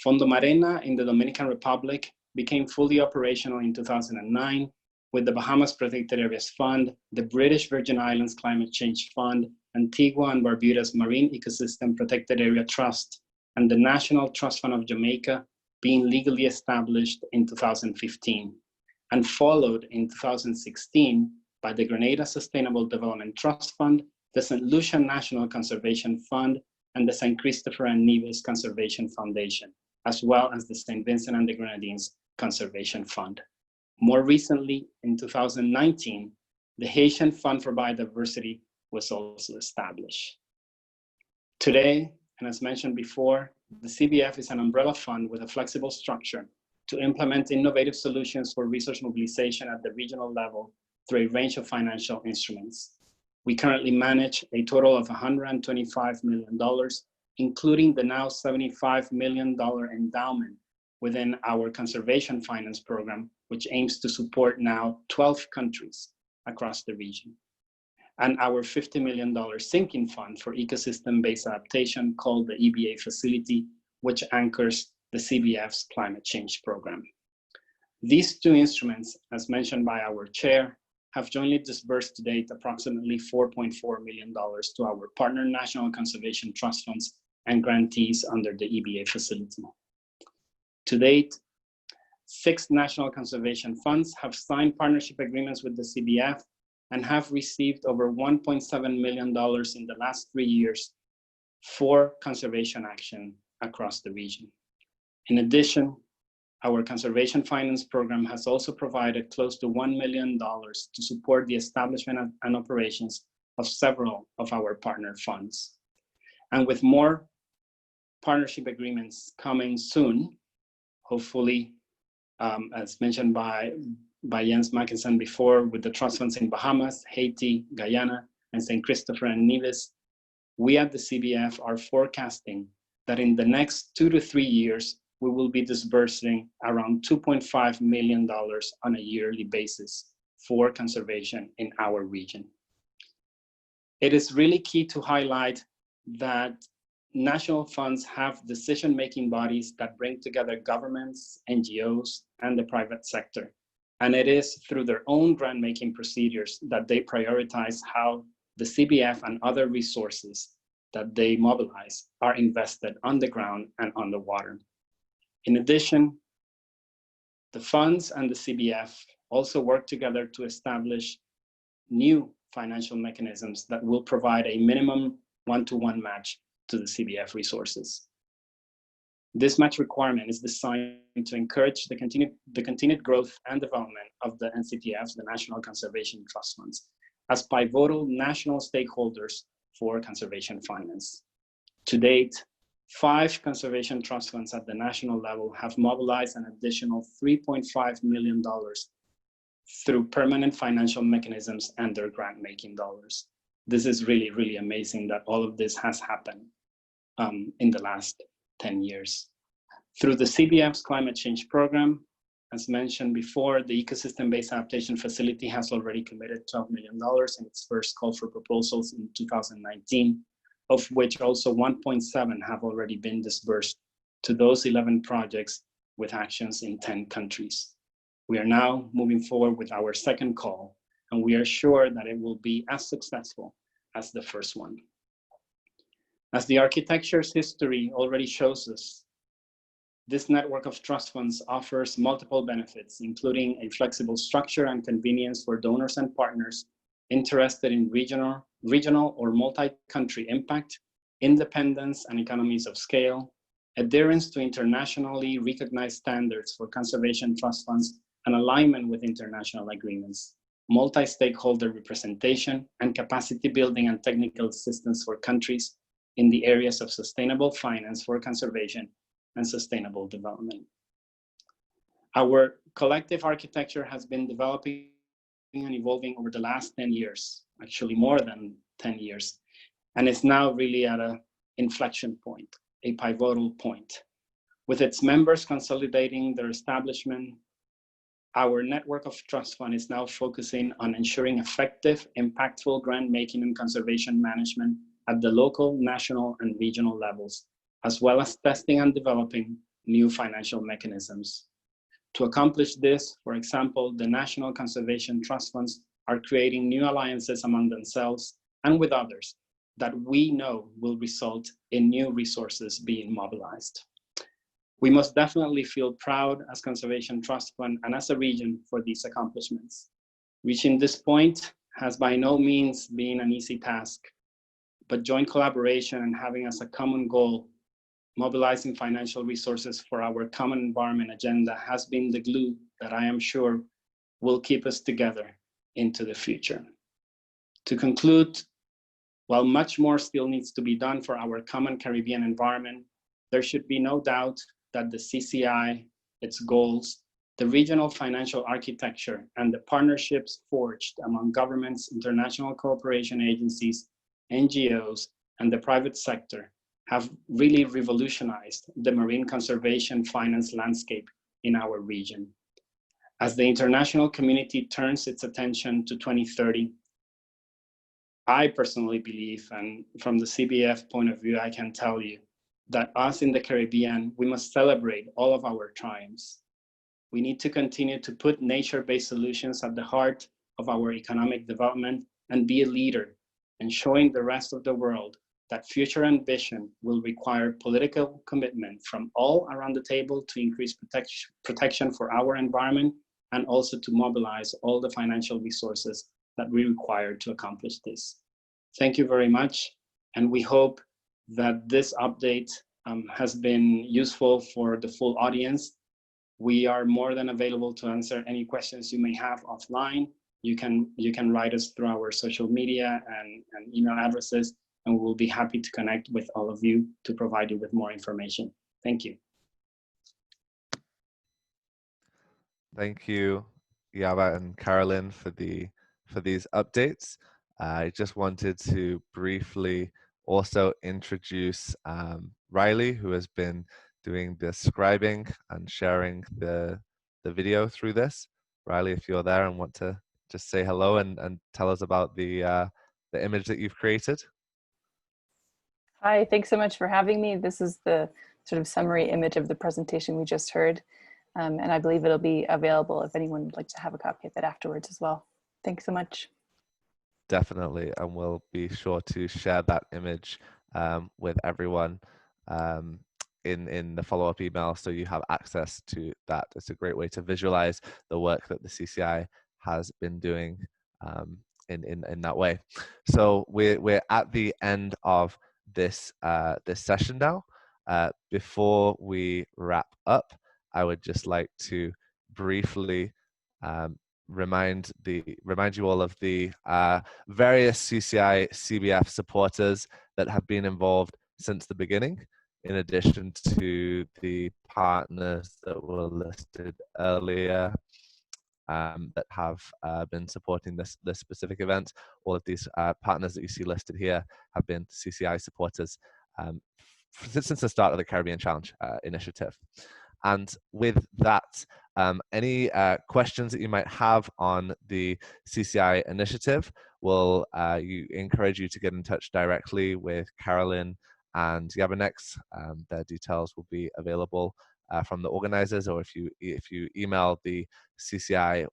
Speaker 8: Fondo Marena in the Dominican Republic became fully operational in 2009 with the Bahamas Protected Areas Fund, the British Virgin Islands Climate Change Fund, Antigua and Barbuda's Marine Ecosystem Protected Area Trust, and the National Trust Fund of Jamaica being legally established in 2015, and followed in 2016 by the Grenada Sustainable Development Trust Fund, the St. Lucia National Conservation Fund, and the St. Christopher and Nevis Conservation Foundation, as well as the St. Vincent and the Grenadines Conservation Fund. More recently, in 2019, the Haitian Fund for Biodiversity was also established. Today, and as mentioned before, the CBF is an umbrella fund with a flexible structure to implement innovative solutions for resource mobilization at the regional level through a range of financial instruments. We currently manage a total of $125 million, including the now $75 million endowment within our conservation finance program, which aims to support now 12 countries across the region, and our $50 million sinking fund for ecosystem-based adaptation called the EBA facility, which anchors the CBF's climate change program. These two instruments, as mentioned by our chair, have jointly disbursed to date approximately $4.4 million to our partner national conservation trust funds and grantees under the EBA facility. To date, 6 national conservation funds have signed partnership agreements with the CBF and have received over $1.7 million in the last 3 years for conservation action across the region. In addition, our conservation finance program has also provided close to $1 million to support the establishment and operations of several of our partner funds. And with more partnership agreements coming soon, hopefully, as mentioned by Jens Mackensen before, with the trust funds in Bahamas, Haiti, Guyana, and St. Christopher and Nevis, we at the CBF are forecasting that in the next 2 to 3 years, we will be disbursing around $2.5 million on a yearly basis for conservation in our region. It is really key to highlight that national funds have decision-making bodies that bring together governments, NGOs, and the private sector. And it is through their own grant-making procedures that they prioritize how the CBF and other resources that they mobilize are invested on the ground and on the water. In addition, the funds and the CBF also work together to establish new financial mechanisms that will provide a minimum one-to-one match to the CBF resources. This match requirement is designed to encourage the continued growth and development of the NCTFs, the National Conservation Trust Funds, as pivotal national stakeholders for conservation finance. To date, 5 conservation trust funds at the national level have mobilized an additional $3.5 million through permanent financial mechanisms and their grant-making dollars. This is really, really amazing that all of this has happened in the last 10 years. Through the CBF's climate change program, as mentioned before, the ecosystem-based adaptation facility has already committed $12 million in its first call for proposals in 2019, of which also 1.7 have already been disbursed to those 11 projects with actions in 10 countries. We are now moving forward with our second call, and we are sure that it will be as successful as the first one. As the architecture's history already shows us, this network of trust funds offers multiple benefits, including a flexible structure and convenience for donors and partners interested in regional or multi-country impact, independence and economies of scale, adherence to internationally recognized standards for conservation trust funds, and alignment with international agreements, multi-stakeholder representation, and capacity building and technical assistance for countries in the areas of sustainable finance for conservation and sustainable development. Our collective architecture has been developing and evolving over the last 10 years, actually more than 10 years, and is now really at an inflection point, a pivotal point. With its members consolidating their establishment, our network of trust fund is now focusing on ensuring effective, impactful grant making and conservation management at the local, national, and regional levels, as well as testing and developing new financial mechanisms. To accomplish this, for example, the National Conservation Trust Funds are creating new alliances among themselves and with others that we know will result in new resources being mobilized. We must definitely feel proud as Conservation Trust Fund and as a region for these accomplishments. Reaching this point has by no means been an easy task, but joint collaboration and having as a common goal mobilizing financial resources for our common environment agenda has been the glue that I am sure will keep us together into the future. To conclude, while much more still needs to be done for our common Caribbean environment, there should be no doubt that the CCI, its goals, the regional financial architecture, and the partnerships forged among governments, international cooperation agencies, NGOs, and the private sector have really revolutionized the marine conservation finance landscape in our region. As the international community turns its attention to 2030, I personally believe, and from the CBF point of view, I can tell you that us in the Caribbean, we must celebrate all of our triumphs. We need to continue to put nature-based solutions at the heart of our economic development and be a leader in showing the rest of the world that future ambition will require political commitment from all around the table to increase protection for our environment and also to mobilize all the financial resources that we require to accomplish this. Thank you very much. And we hope that this update has been useful for the full audience. We are more than available to answer any questions you may have offline. You can write us through our social media and email addresses, and we'll be happy to connect with all of you to provide you with more information. Thank you.
Speaker 1: Thank you, Yaba and Karolin, for these updates. I just wanted to briefly also introduce Riley, who has been doing the scribing and sharing the video through this. Riley, if you're there and want to just say hello and tell us about the image that you've created.
Speaker 9: Hi, thanks so much for having me. This is the sort of summary image of the presentation we just heard. And I believe it'll be available if anyone would like to have a copy of it afterwards as well. Thanks so much.
Speaker 1: Definitely, and we'll be sure to share that image with everyone in the follow-up email, so you have access to that. It's a great way to visualize the work that the CCI has been doing in that way. So we're at the end of this session now. Before we wrap up, I would just like to briefly remind you all of the various CCI-CBF supporters that have been involved since the beginning, in addition to the partners that were listed earlier that have been supporting this specific event. All of these partners that you see listed here have been CCI supporters since the start of the Caribbean Challenge initiative. And with that, any questions that you might have on the CCI initiative, we'll encourage you to get in touch directly with Karolin and Yabanex. Their details will be available from the organizers, or if you email the CCI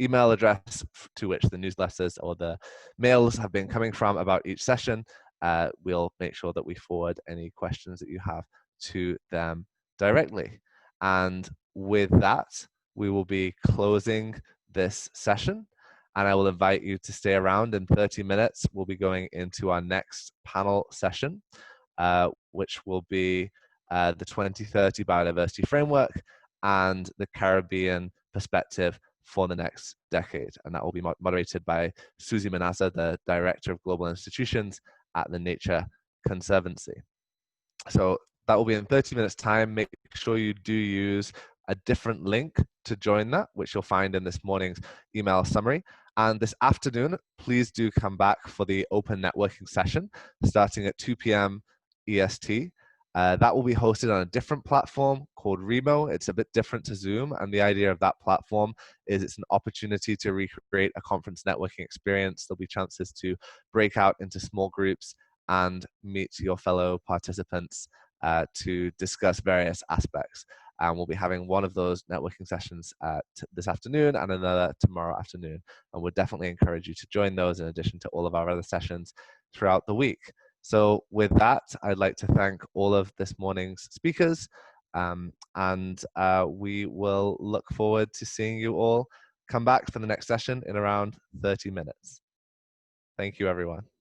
Speaker 1: email address to which the newsletters or the mails have been coming from about each session, we'll make sure that we forward any questions that you have to them directly. And with that, we will be closing this session, and I will invite you to stay around. In 30 minutes, we'll be going into our next panel session, which will be the 2030 Biodiversity Framework and the Caribbean perspective for the next decade. And that will be moderated by Susie Manassa, the Director of Global Institutions at the Nature Conservancy. So that will be in 30 minutes time. Make sure you do use a different link to join that, which you'll find in this morning's email summary. And this afternoon, please do come back for the open networking session starting at 2 p.m. EST. That will be hosted on a different platform called Remo. It's a bit different to Zoom, and the idea of that platform is it's an opportunity to recreate a conference networking experience. There'll be chances to break out into small groups and meet your fellow participants to discuss various aspects. And we'll be having one of those networking sessions this afternoon and another tomorrow afternoon. And we'll definitely encourage you to join those in addition to all of our other sessions throughout the week. So with that, I'd like to thank all of this morning's speakers. And we will look forward to seeing you all come back for the next session in around 30 minutes. Thank you, everyone.